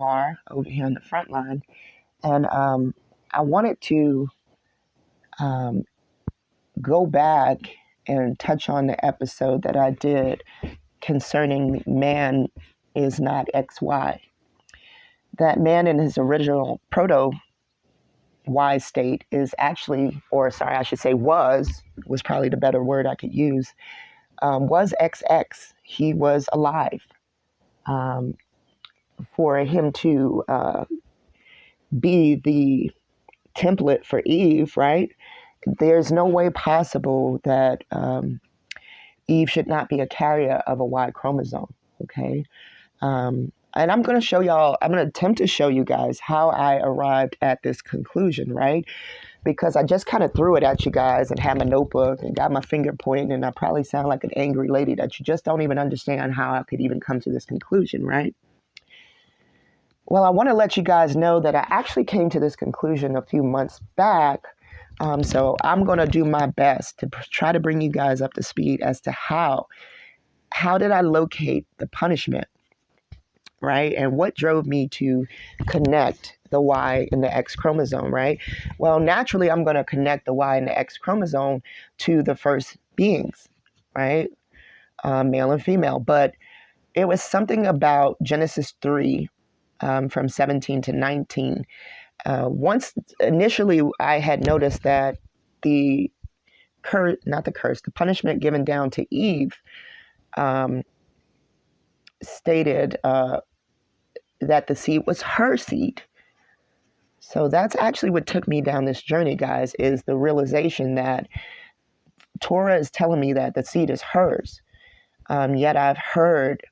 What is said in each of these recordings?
far over here on the front line. And I wanted to um, go back and touch on the episode that I did concerning man is not XY. That man in his original proto Y state is actually, or sorry, I should say was probably the better word I could use, was XX. He was alive. Um, for him to be the template for Eve, right? There's no way possible that Eve should not be a carrier of a Y chromosome, okay? And I'm going to show y'all, I'm going to attempt to show you guys how I arrived at this conclusion, right? Because I just kind of threw it at you guys and had my notebook and got my finger pointing, and I probably sound like an angry lady that you just don't even understand how I could even come to this conclusion, right? Well, I want to let you guys know that I actually came to this conclusion a few months back. So I'm going to do my best to try to bring you guys up to speed as to how did I locate the punishment, right? And what drove me to connect the Y and the X chromosome, right? Well, naturally, I'm going to connect the Y and the X chromosome to the first beings, right? Male and female. But it was something about Genesis 3 from 17 to 19. Once initially I had noticed that the punishment given down to Eve stated that the seed was her seed. So that's actually what took me down this journey, guys, is the realization that Torah is telling me that the seed is hers. Yet I've heard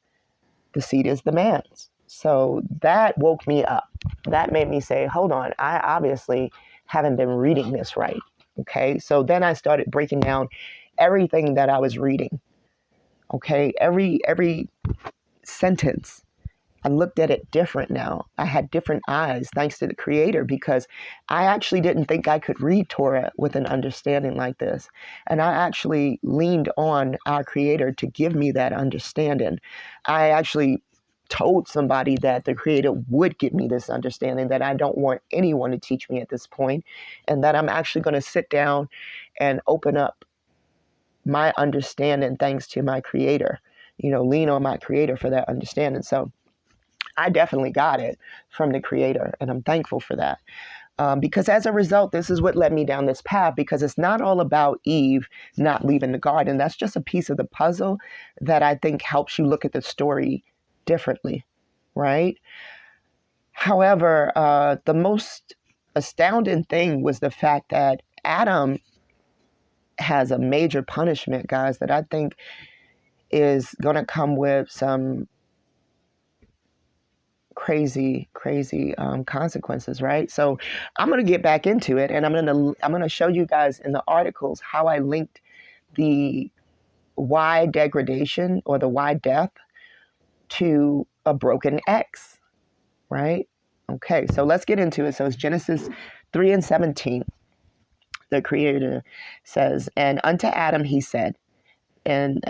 the seed is the man's. So that woke me up. That made me say, hold on, I obviously haven't been reading this right. Okay. So then I started breaking down everything that I was reading. Okay. Every sentence, I looked at it different now. I had different eyes thanks to the Creator, because I actually didn't think I could read Torah with an understanding like this. And I actually leaned on our Creator to give me that understanding. I actually told somebody that the Creator would give me this understanding, that I don't want anyone to teach me at this point, and that I'm actually going to sit down and open up my understanding thanks to my Creator, lean on my Creator for that understanding. So I definitely got it from the Creator, and I'm thankful for that. Because as a result, this is what led me down this path, because it's not all about Eve not leaving the garden. That's just a piece of the puzzle that I think helps you look at the story differently, right? However, the most astounding thing was the fact that Adam has a major punishment, guys, that I think is going to come with some crazy consequences, right? So I'm going to get back into it, and I'm going to show you guys in the articles how I linked the Y degradation or the Y death to a broken X, right? Okay, so let's get into it. So it's Genesis 3 and 17. The Creator says, "And unto Adam he said, and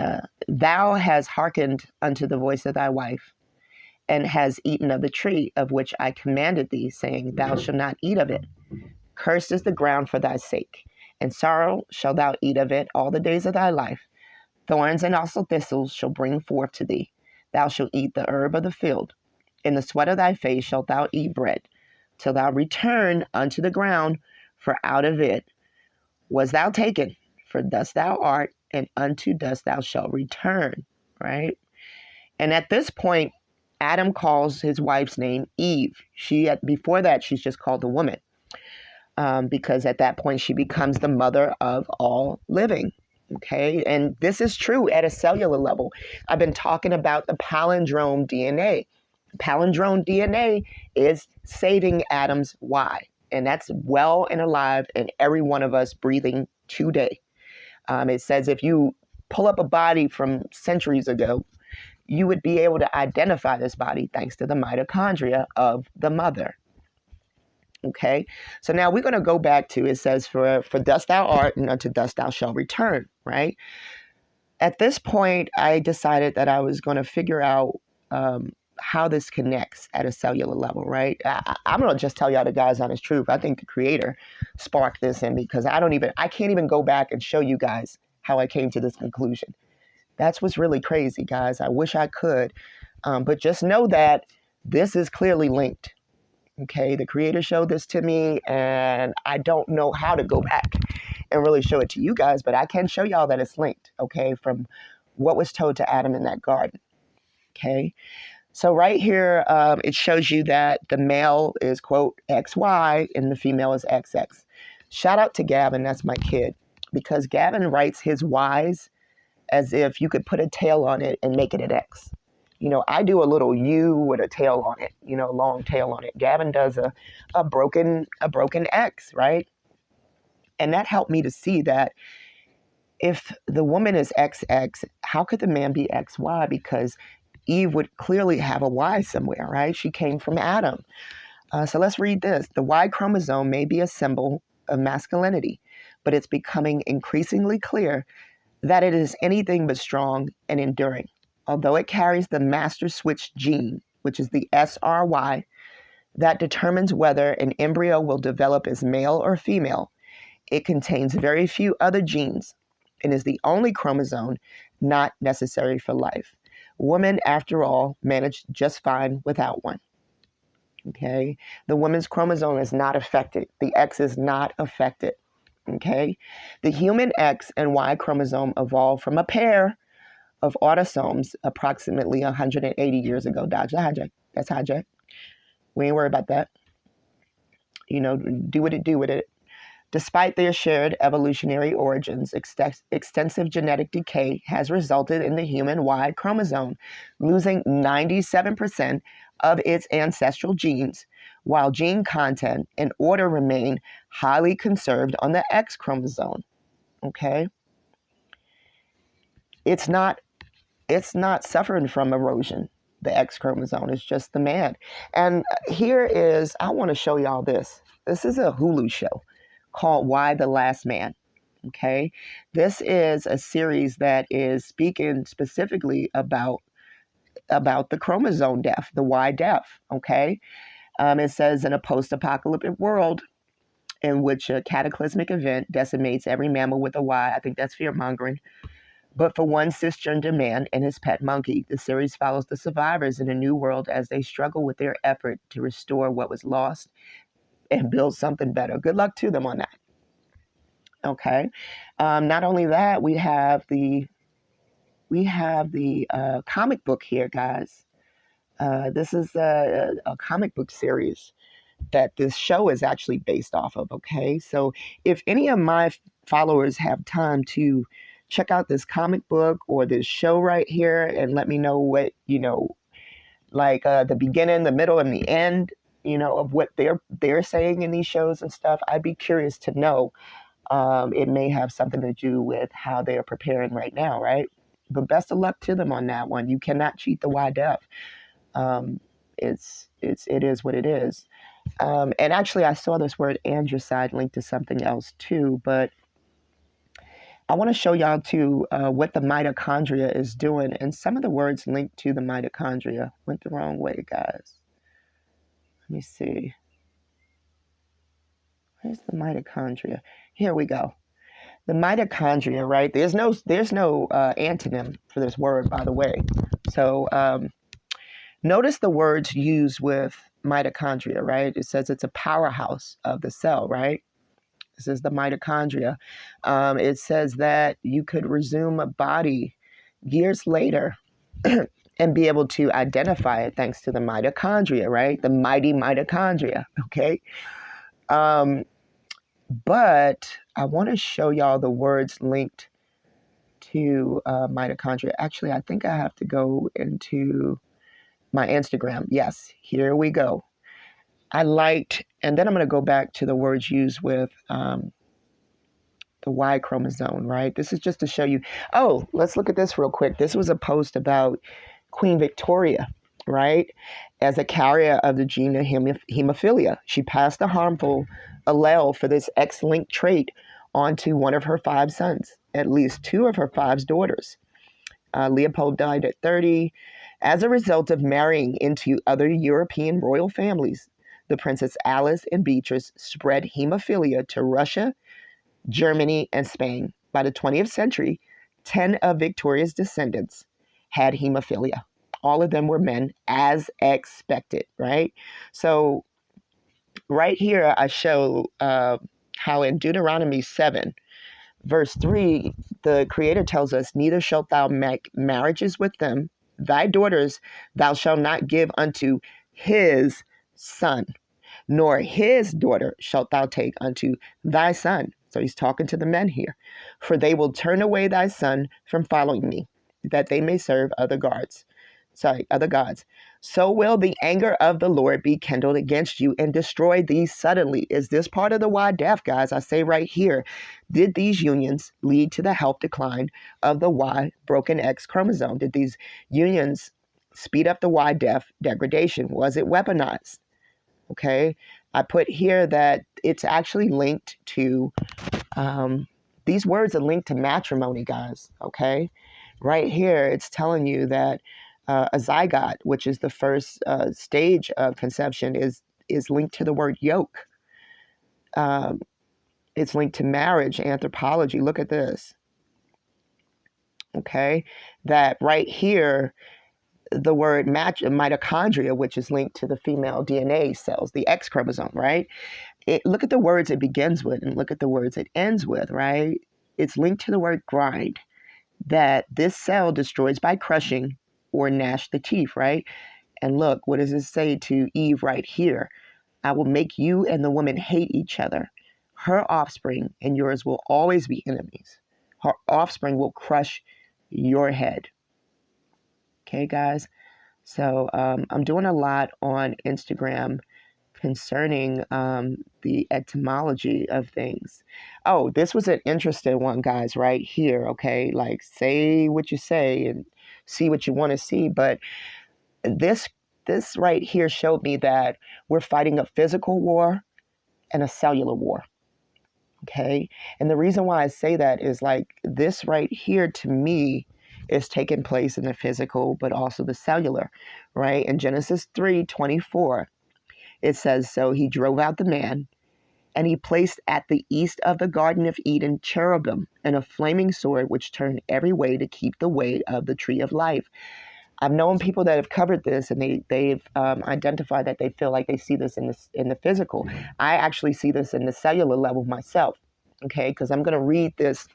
thou hast hearkened unto the voice of thy wife, and has eaten of the tree of which I commanded thee, saying, Thou shalt not eat of it. Cursed is the ground for thy sake, and sorrow shalt thou eat of it all the days of thy life. Thorns and also thistles shall bring forth to thee. Thou shalt eat the herb of the field. In the sweat of thy face shalt thou eat bread, till thou return unto the ground, for out of it was thou taken. For dust thou art, and unto dust thou shalt return." Right? And at this point, Adam calls his wife's name Eve. Before that, she's just called the woman, because at that point she becomes the mother of all living. Okay, and this is true at a cellular level. I've been talking about the palindrome DNA. Palindrome DNA is saving Adam's Y, and that's well and alive in every one of us breathing today. It says if you pull up a body from centuries ago, you would be able to identify this body thanks to the mitochondria of the mother. Okay, so now we're going to go back to, it says, for dust thou art, and unto dust thou shalt return, right? At this point, I decided that I was going to figure out how this connects at a cellular level, right? I'm going to just tell y'all the God's honest truth. I think the creator sparked this in me because I can't even go back and show you guys how I came to this conclusion. That's what's really crazy, guys. I wish I could. But just know that this is clearly linked. Okay, the creator showed this to me, and I don't know how to go back and really show it to you guys, but I can show y'all that it's linked, okay, from what was told to Adam in that garden. Okay, so right here, it shows you that the male is, quote, XY, and the female is XX. Shout out to Gavin, that's my kid, because Gavin writes his Ys as if you could put a tail on it and make it an X. You know, I do a little U with a tail on it, you know, long tail on it. Gavin does a broken X, right? And that helped me to see that if the woman is XX, how could the man be XY? Because Eve would clearly have a Y somewhere, right? She came from Adam. So let's read this. The Y chromosome may be a symbol of masculinity, but it's becoming increasingly clear that it is anything but strong and enduring. Although it carries the master switch gene, which is the SRY, that determines whether an embryo will develop as male or female, it contains very few other genes and is the only chromosome not necessary for life. Women, after all, manage just fine without one. Okay? The woman's chromosome is not affected. The X is not affected. Okay? The human X and Y chromosome evolved from a pair of autosomes approximately 180 years ago. Dodge the hijack. That's hijack. We ain't worried about that. You know, do what it do with it. Despite their shared evolutionary origins, extensive genetic decay has resulted in the human Y chromosome losing 97% of its ancestral genes, while gene content and order remain highly conserved on the X chromosome. Okay? It's not suffering from erosion, the X chromosome. It's just the man. And here is, I want to show y'all this. This is a Hulu show called Y the Last Man. Okay? This is a series that is speaking specifically about the chromosome death, the Y death. Okay? It says in a post-apocalyptic world in which a cataclysmic event decimates every mammal with a Y. I think that's fear-mongering. But for one cisgender man and his pet monkey, the series follows the survivors in a new world as they struggle with their effort to restore what was lost and build something better. Good luck to them on that. Okay. Not only that, we have the comic book here, guys. This is a comic book series that this show is actually based off of. Okay. So if any of my followers have time to check out this comic book or this show right here and let me know what, you know, like the beginning, the middle, and the end, you know, of what they're saying in these shows and stuff, I'd be curious to know. It may have something to do with how they're preparing right now, right? But best of luck to them on that one. You cannot cheat the Y death. It is what it is. And actually, I saw this word androcide linked to something else too, but I want to show y'all too what the mitochondria is doing, and some of the words linked to the mitochondria went the wrong way, guys. Let me see. Where's the mitochondria? Here we go. The mitochondria, right? There's no antonym for this word, by the way. So notice the words used with mitochondria, right? It says it's a powerhouse of the cell, right? This is the mitochondria. It says that you could resume a body years later and be able to identify it thanks to the mitochondria, right? The mighty mitochondria, okay? But I want to show y'all the words linked to mitochondria. Actually, I think I have to go into my Instagram. Yes, here we go. And then I'm going to go back to the words used with the Y chromosome, right? This is just to show you. Oh, let's look at this real quick. This was a post about Queen Victoria, right? As a carrier of the gene of hemophilia, she passed a harmful allele for this X-linked trait onto one of her 5 sons, at least 2 of her 5 daughters. Leopold died at 30, As a result of marrying into other European royal families, the Princess Alice and Beatrice spread hemophilia to Russia, Germany, and Spain. By the 20th century, 10 of Victoria's descendants had hemophilia. All of them were men, as expected, right? So, right here, I show how in Deuteronomy 7, verse 3, the Creator tells us, neither shalt thou make marriages with them. Thy daughters thou shalt not give unto his son, nor his daughter shalt thou take unto thy son. So he's talking to the men here. For they will turn away thy son from following me, that they may serve other gods. So will the anger of the Lord be kindled against you and destroy thee suddenly. Is this part of the Y death, guys? I say right here, did these unions lead to the health decline of the Y broken X chromosome? Did these unions speed up the Y death degradation? Was it weaponized? Okay, I put here that it's actually linked to, these words are linked to matrimony, guys. Okay, right here it's telling you that a zygote, which is the first stage of conception, is linked to the word yoke. Um, it's linked to marriage, anthropology. Look at this. Okay, that right here, the word mitochondria, which is linked to the female DNA cells, the X chromosome, right? Look at the words it begins with and look at the words it ends with, right? It's linked to the word grind, that this cell destroys by crushing or gnash the teeth, right? And look, what does it say to Eve right here? I will make you and the woman hate each other. Her offspring and yours will always be enemies. Her offspring will crush your head. Okay, guys? So I'm doing a lot on Instagram concerning the etymology of things. Oh, this was an interesting one, guys, right here. Okay, like say what you say and see what you want to see. But this this right here showed me that we're fighting a physical war and a cellular war. Okay, and the reason why I say that is like this right here to me is taking place in the physical, but also the cellular, right? In Genesis 3:24, it says, so he drove out the man, and he placed at the east of the Garden of Eden cherubim and a flaming sword which turned every way to keep the way of the tree of life. I've known people that have covered this, and they've identified that they feel like they see this in the physical. I actually see this in the cellular level myself. Okay, because I'm going to read this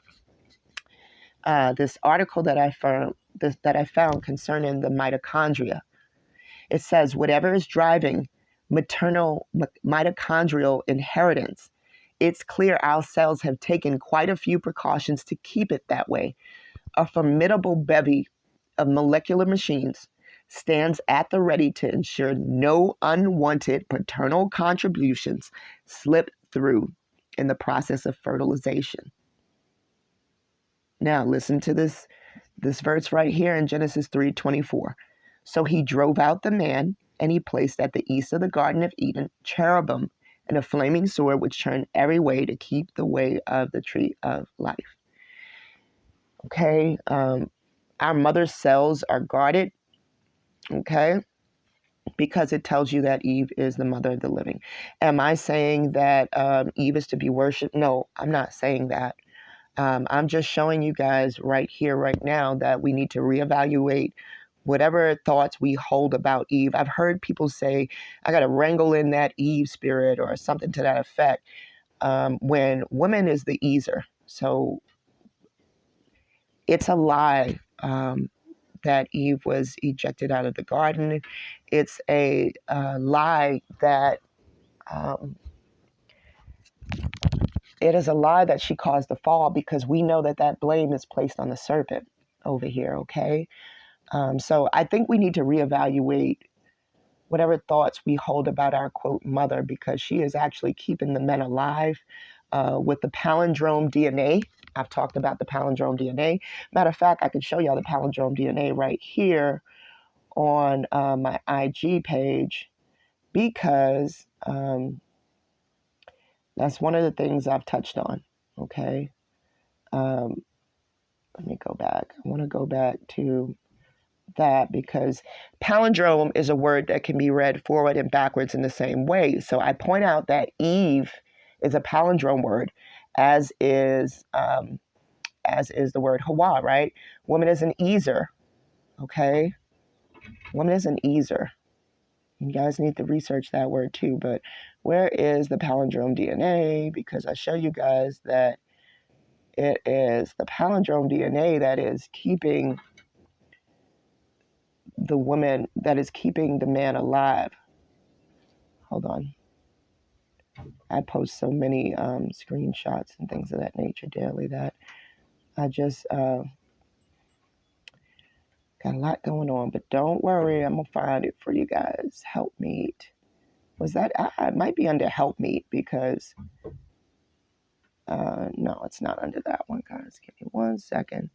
this article that I found concerning the mitochondria. It says whatever is driving maternal mitochondrial inheritance, it's clear our cells have taken quite a few precautions to keep it that way. A formidable bevy of molecular machines stands at the ready to ensure no unwanted paternal contributions slip through in the process of fertilization. Now listen to this verse right here in Genesis 3:24. So he drove out the man, and he placed at the east of the Garden of Eden cherubim and a flaming sword which turned every way to keep the way of the tree of life. Okay, our mother's cells are guarded, okay, because it tells you that Eve is the mother of the living. Am I saying that Eve is to be worshipped? No, I'm not saying that. I'm just showing you guys right here, right now, that we need to reevaluate whatever thoughts we hold about Eve. I've heard people say, I got to wrangle in that Eve spirit or something to that effect, when woman is the easer. So it's a lie that Eve was ejected out of the garden. It's a lie that it is a lie that she caused the fall, because we know that that blame is placed on the serpent over here, okay? So I think we need to reevaluate whatever thoughts we hold about our quote mother, because she is actually keeping the men alive with the palindrome DNA. I've talked about the palindrome DNA. Matter of fact, I can show y'all the palindrome DNA right here on my IG page, because that's one of the things I've touched on. Okay. Let me go back. I want to go back to that because palindrome is a word that can be read forward and backwards in the same way. So I point out that Eve is a palindrome word, as is the word Hawa, right? Woman is an easer, okay? Woman is an easer. You guys need to research that word too, but where is the palindrome DNA? Because I show you guys that it is the palindrome DNA that is keeping the woman, that is keeping the man alive. Hold on. I post so many screenshots and things of that nature daily that I just got a lot going on. But don't worry, I'm going to find it for you guys. Help meet. Was that? It might be under help meet because, no, it's not under that one, guys. Give me 1 second.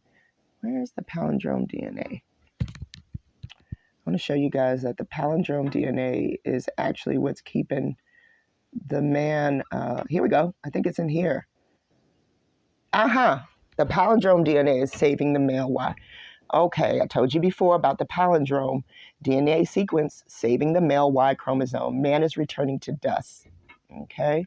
Where's the palindrome DNA? I want to show you guys that the palindrome DNA is actually what's keeping the man. Here we go. I think it's in here. The palindrome DNA is saving the male Y. Okay, I told you before about the palindrome DNA sequence saving the male Y chromosome. Man is returning to dust. Okay.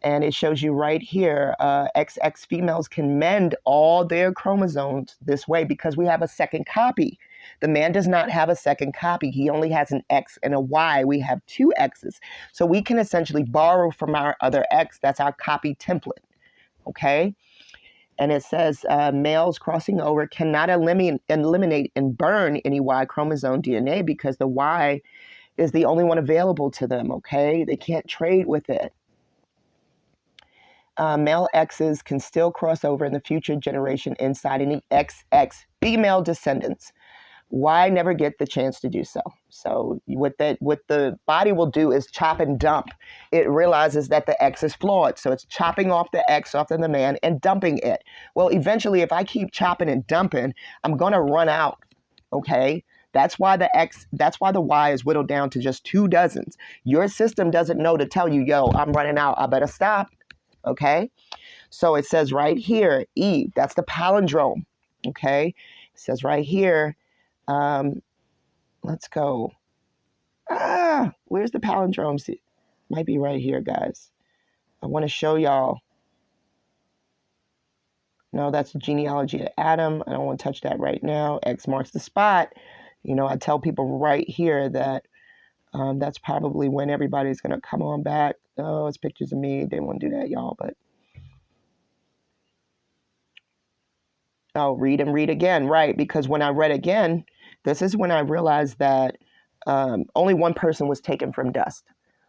And it shows you right here, XX females can mend all their chromosomes this way because we have a second copy. The man does not have a second copy. He only has an X and a Y. We have 2 X's. So we can essentially borrow from our other X. That's our copy template. Okay. And it says males crossing over cannot eliminate and burn any Y chromosome DNA because the Y is the only one available to them. Okay. They can't trade with it. Male X's can still cross over in the future generation inside any XX female descendants. Why never get the chance to do so? So what the body will do is chop and dump. It realizes that the X is flawed. So it's chopping off the X off of the man and dumping it. Well, eventually, if I keep chopping and dumping, I'm going to run out. Okay. That's why the Y is whittled down to just 2 dozens. Your system doesn't know to tell you, yo, I'm running out. I better stop. Okay, so it says right here, Eve, that's the palindrome. Okay, it says right here, let's go. Where's the palindrome? See, might be right here, guys. I want to show y'all. No, that's the genealogy of Adam. I don't want to touch that right now. X marks the spot. You know, I tell people right here that that's probably when everybody's going to come on back. Oh, it's pictures of me. They won't do that, y'all, but. Oh, read and read again, right? Because when I read again, this is when I realized that only one person was taken from dust.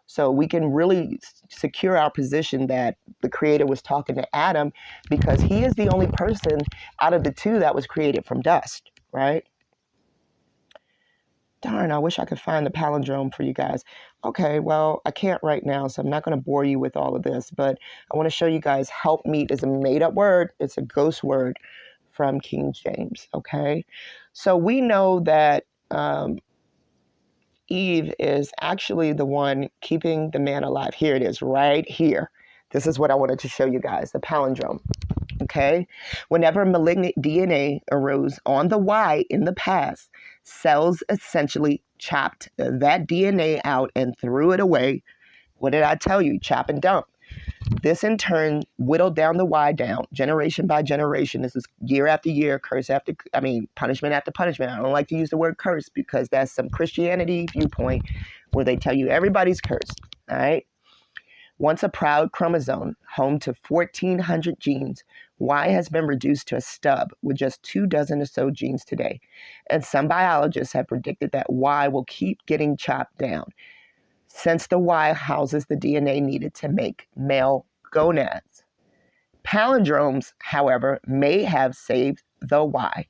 So we can really secure our position that the Creator was talking to Adam because he is the only person out of the 2 that was created from dust, right? Darn, I wish I could find the palindrome for you guys. Okay, well, I can't right now, so I'm not going to bore you with all of this, but I want to show you guys help meet is a made-up word. It's a ghost word from King James, okay? So we know that Eve is actually the one keeping the man alive. Here it is, right here. This is what I wanted to show you guys, the palindrome, okay? Whenever malignant DNA arose on the Y in the past, cells essentially chopped that DNA out and threw it away. What did I tell you? Chop and dump. This in turn whittled down the Y down, generation by generation. This is year after year, punishment after punishment. I don't like to use the word curse because that's some Christianity viewpoint where they tell you everybody's cursed, all right? Once a proud chromosome, home to 1,400 genes, Y has been reduced to a stub with just 2 dozen or so genes today. And some biologists have predicted that Y will keep getting chopped down, since the Y houses the DNA needed to make male gonads. Palindromes, however, may have saved the Y.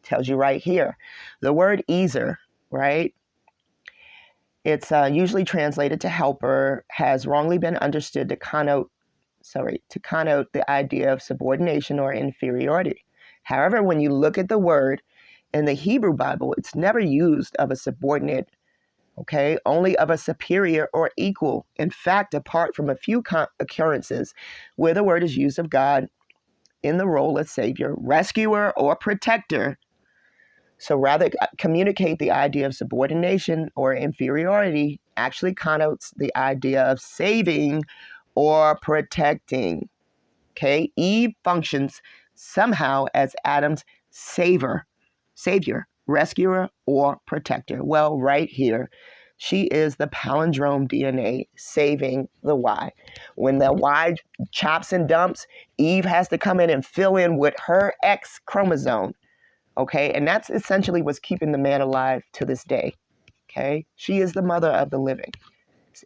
Tells you right here. The word easer, right? It's usually translated to helper, has wrongly been understood to connote the idea of subordination or inferiority. However, when you look at the word in the Hebrew Bible, it's never used of a subordinate, okay, only of a superior or equal. In fact, apart from a few occurrences where the word is used of God in the role of savior, rescuer, or protector, So rather communicate the idea of subordination or inferiority actually connotes the idea of saving or protecting. Okay, Eve functions somehow as Adam's savior, rescuer, or protector. Well, right here, she is the palindrome DNA saving the Y. When the Y chops and dumps, Eve has to come in and fill in with her X chromosome. Okay, and that's essentially what's keeping the man alive to this day. Okay, she is the mother of the living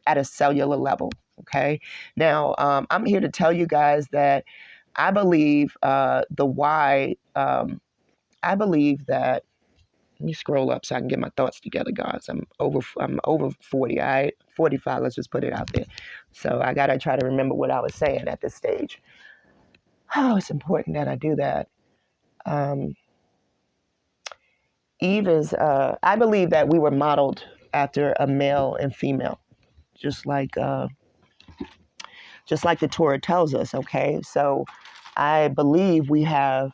at a cellular level. Okay, now I'm here to tell you guys that I believe the why. I believe that. Let me scroll up so I can get my thoughts together, guys. I'm over 40. 45. Let's just put it out there. So I gotta try to remember what I was saying at this stage. Oh, it's important that I do that. Eve is. I believe that we were modeled after a male and female, just like the Torah tells us. Okay, so I believe we have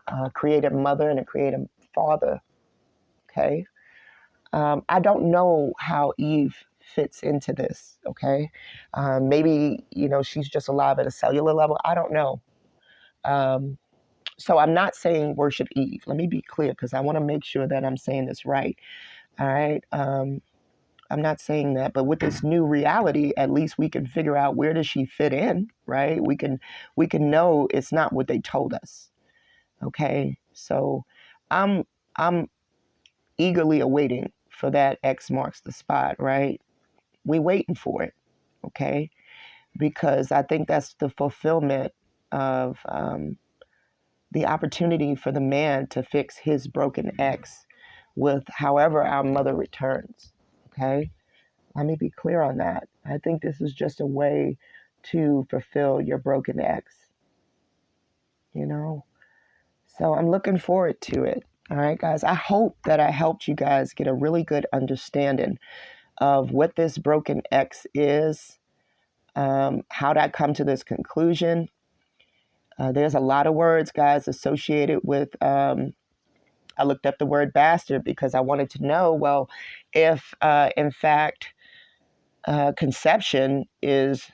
a creative mother and a creative father. Okay. I don't know how Eve fits into this. Okay. Maybe, she's just alive at a cellular level. I don't know. So I'm not saying worship Eve. Let me be clear because I want to make sure that I'm saying this right. All right. I'm not saying that, but with this new reality, at least we can figure out where does she fit in, right? We can know it's not what they told us. Okay. So I'm eagerly awaiting for that X marks the spot, right? We waiting for it, okay? Because I think that's the fulfillment of the opportunity for the man to fix his broken X with however our mother returns, okay? Let me be clear on that. I think this is just a way to fulfill your broken X, So I'm looking forward to it. All right, guys. I hope that I helped you guys get a really good understanding of what this broken X is, how did I come to this conclusion. There's a lot of words, guys, associated with, I looked up the word bastard because I wanted to know, well, if in fact conception is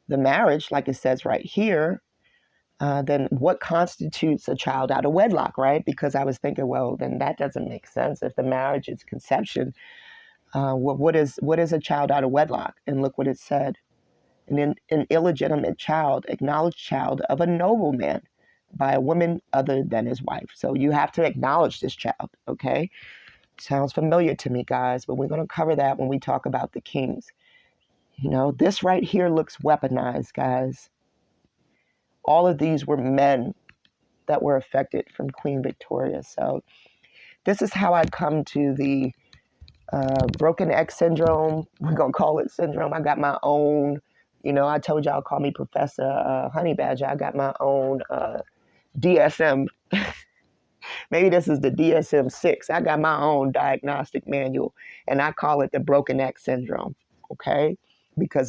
the marriage, like it says right here, then what constitutes a child out of wedlock, right? Because I was thinking, well, then that doesn't make sense. If the marriage is conception, what is a child out of wedlock? And look what it said. An illegitimate child, acknowledged child of a nobleman by a woman other than his wife. So you have to acknowledge this child, okay? Sounds familiar to me, guys, but we're going to cover that when we talk about the kings. This right here looks weaponized, guys. All of these were men that were affected from Queen Victoria. So this is how I come to the broken X syndrome. We're going to call it syndrome. I got my own, I told y'all, call me Professor Honey Badger. I got my own DSM. Maybe this is the DSM-6. I got my own diagnostic manual, and I call it the broken X syndrome, okay? Because